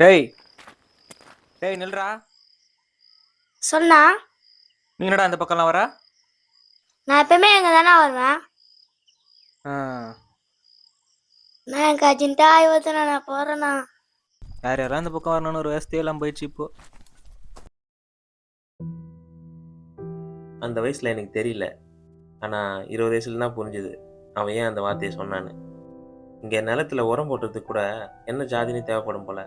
டேய் டேய் நில்றா. சொன்னா நீ என்னடா இந்த பக்கம்லாம் வர? நான் எப்பயுமே எங்க தானே வருவேன். ஆ, நான் எனக்கு அர்ஜென்ட்டா ஆய்வத்தனா நான் போறேண்ணா. யார் யாரா இந்த பக்கம் வரணும்னு ஒரு வசதியே எல்லாம் போயிடுச்சு இப்போ. அந்த வயசில் எனக்கு தெரியல. ஆனால் 20 வயசுல தான் புரிஞ்சுது அவன் ஏன் அந்த வார்த்தையை சொன்னான்னு. இங்கே நிலத்துல உரம் போட்டுறதுக்கு கூட என்ன ஜாதின்னு தேவைப்படும் போல.